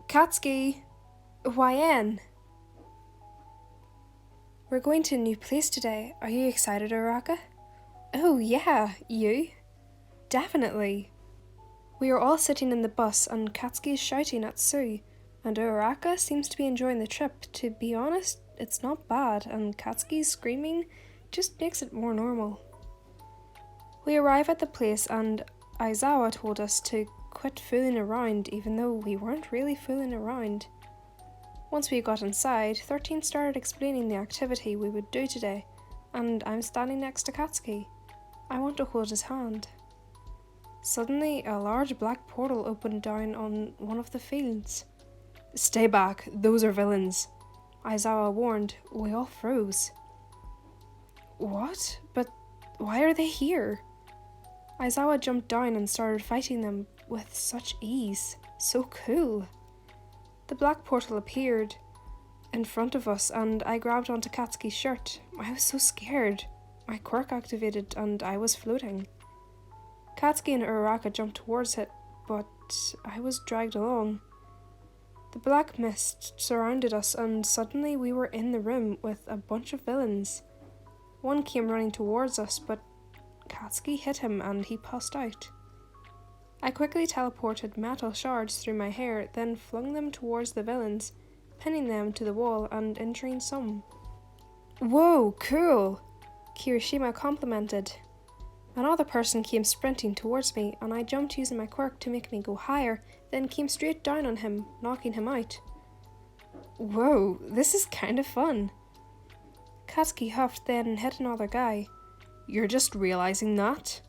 Katsuki! YN! We're going to a new place today. Are you excited, Uraka? Oh yeah, you? Definitely. We are all sitting in the bus and Katsuki is shouting at Sue, and Uraka seems to be enjoying the trip. To be honest, it's not bad, and Katsuki's screaming just makes it more normal. We arrive at the place and Aizawa told us to quit fooling around, even though we weren't really fooling around. Once we got inside, 13 started explaining the activity we would do today, and I'm standing next to Katsuki. I want to hold his hand. Suddenly, a large black portal opened down on one of the fields. Stay back, those are villains, Aizawa warned. We all froze. What? But why are they here? Aizawa jumped down and started fighting them with such ease. So cool. The black portal appeared in front of us and I grabbed onto Katsuki's shirt. I was so scared. My quirk activated and I was floating. Katsuki and Uraka jumped towards it, but I was dragged along. The black mist surrounded us and suddenly we were in the room with a bunch of villains. One came running towards us, but Katsuki hit him and he passed out. I quickly teleported metal shards through my hair, then flung them towards the villains, pinning them to the wall and injuring some. Whoa, cool! Kirishima complimented. Another person came sprinting towards me and I jumped using my quirk to make me go higher, then came straight down on him, knocking him out. Whoa, this is kind of fun. Katsuki huffed, then hit another guy. You're just realizing that?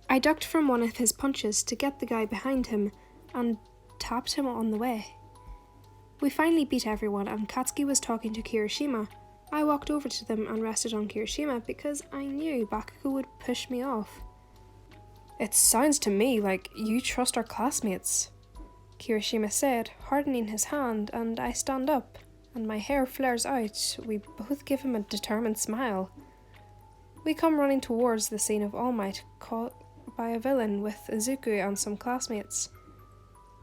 I ducked from one of his punches to get the guy behind him and tapped him on the way. We finally beat everyone and Katsuki was talking to Kirishima. I walked over to them and rested on Kirishima because I knew Bakugou would push me off. It sounds to me like you trust our classmates, Kirishima said, hardening his hand, and I stand up and my hair flares out. We both give him a determined smile. We come running towards the scene of All Might, caught by a villain with Izuku and some classmates.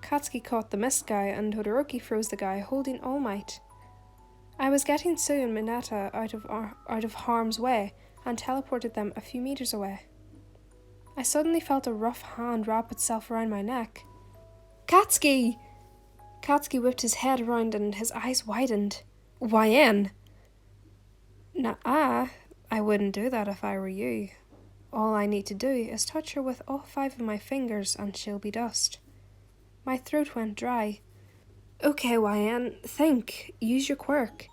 Katsuki caught the mist guy and Todoroki froze the guy holding All Might. I was getting Sue and Mineta out of harm's way and teleported them a few meters away. I suddenly felt a rough hand wrap itself around my neck. Katsuki! Katsuki whipped his head around and his eyes widened. YN! Nah, I wouldn't do that if I were you. All I need to do is touch her with all 5 of my fingers and she'll be dust. My throat went dry. Okay, YN, think. Use your quirk.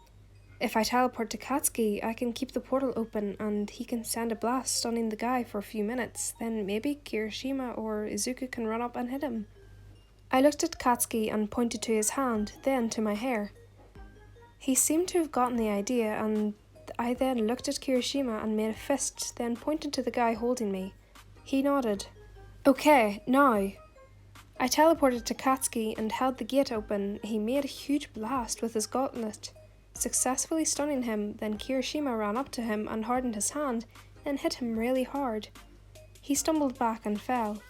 If I teleport to Katsuki, I can keep the portal open and he can send a blast stunning the guy for a few minutes. Then maybe Kirishima or Izuku can run up and hit him. I looked at Katsuki and pointed to his hand, then to my hair. He seemed to have gotten the idea and I then looked at Kirishima and made a fist, then pointed to the guy holding me. He nodded. Okay, now. I teleported to Katsuki and held the gate open. He made a huge blast with his gauntlet, successfully stunning him. Then Kirishima ran up to him and hardened his hand, then hit him really hard. He stumbled back and fell.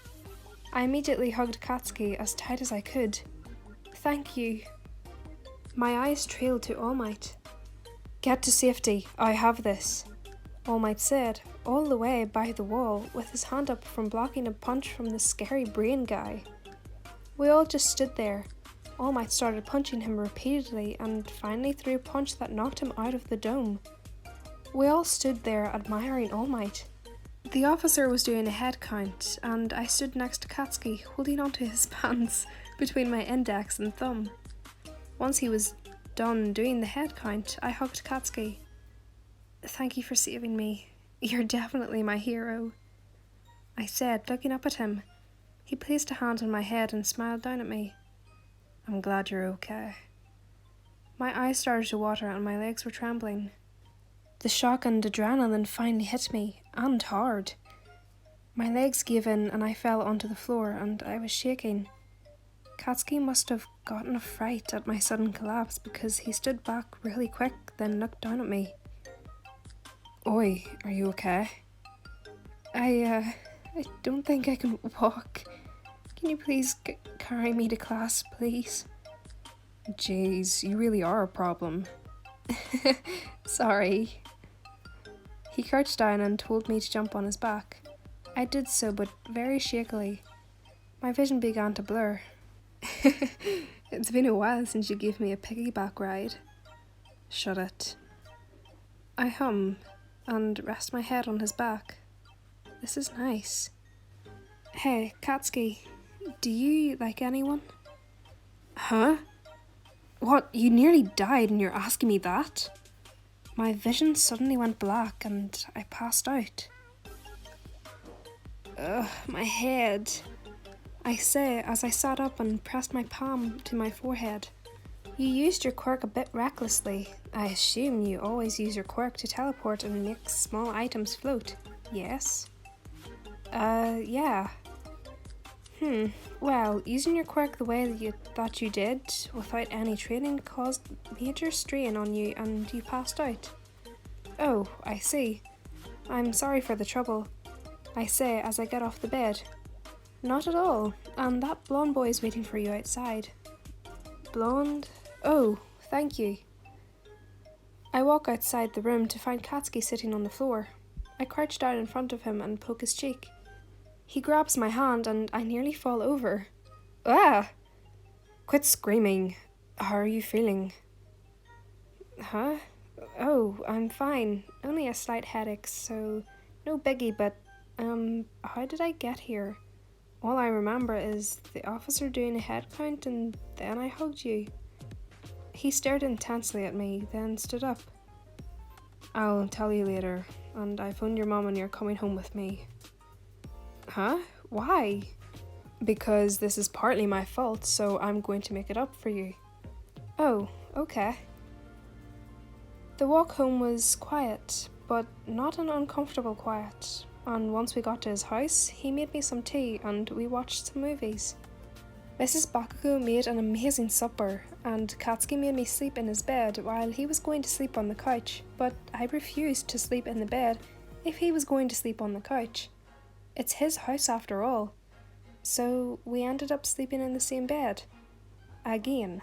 I immediately hugged Katsuki as tight as I could. Thank you. My eyes trailed to All Might. Get to safety, I have this, All Might said, all the way by the wall, with his hand up from blocking a punch from the scary brain guy. We all just stood there. All Might started punching him repeatedly and finally threw a punch that knocked him out of the dome. We all stood there admiring All Might. The officer was doing a head count and I stood next to Katsuki, holding onto his pants between my index and thumb. Once he was done doing the head count, I hugged Katsuki. Thank you for saving me. You're definitely my hero, I said, looking up at him. He placed a hand on my head and smiled down at me. I'm glad you're okay. My eyes started to water and my legs were trembling. The shock and adrenaline finally hit me, and hard. My legs gave in and I fell onto the floor and I was shaking. Katsuki must have gotten a fright at my sudden collapse because he stood back really quick, then looked down at me. Oi, are you okay? I don't think I can walk. Can you please carry me to class, please? Jeez, you really are a problem. Sorry. He crouched down and told me to jump on his back. I did so, but very shakily. My vision began to blur. It's been a while since you gave me a piggyback ride. Shut it. I hum and rest my head on his back. This is nice. Hey, Katsuki, do you like anyone? Huh? What, you nearly died and you're asking me that? My vision suddenly went black and I passed out. Ugh, my head. I say as I sat up and pressed my palm to my forehead. You used your quirk a bit recklessly. I assume you always use your quirk to teleport and make small items float, yes? Yeah. Well, using your quirk the way that you did, without any training, caused major strain on you and you passed out. Oh, I see. I'm sorry for the trouble, I say as I get off the bed. Not at all, and that blonde boy is waiting for you outside. Blonde? Oh, thank you. I walk outside the room to find Katsuki sitting on the floor. I crouch down in front of him and poke his cheek. He grabs my hand and I nearly fall over. Ah! Quit screaming. How are you feeling? Huh? Oh, I'm fine. Only a slight headache, so no biggie, but, how did I get here? All I remember is the officer doing a head count and then I hugged you. He stared intensely at me, then stood up. I'll tell you later, and I phoned your mom and you're coming home with me. Huh? Why? Because this is partly my fault, so I'm going to make it up for you. Oh, okay. The walk home was quiet, but not an uncomfortable quiet. And once we got to his house, he made me some tea and we watched some movies. Mrs. Bakugou made an amazing supper, and Katsuki made me sleep in his bed while he was going to sleep on the couch, but I refused to sleep in the bed if he was going to sleep on the couch. It's his house after all. So we ended up sleeping in the same bed. Again.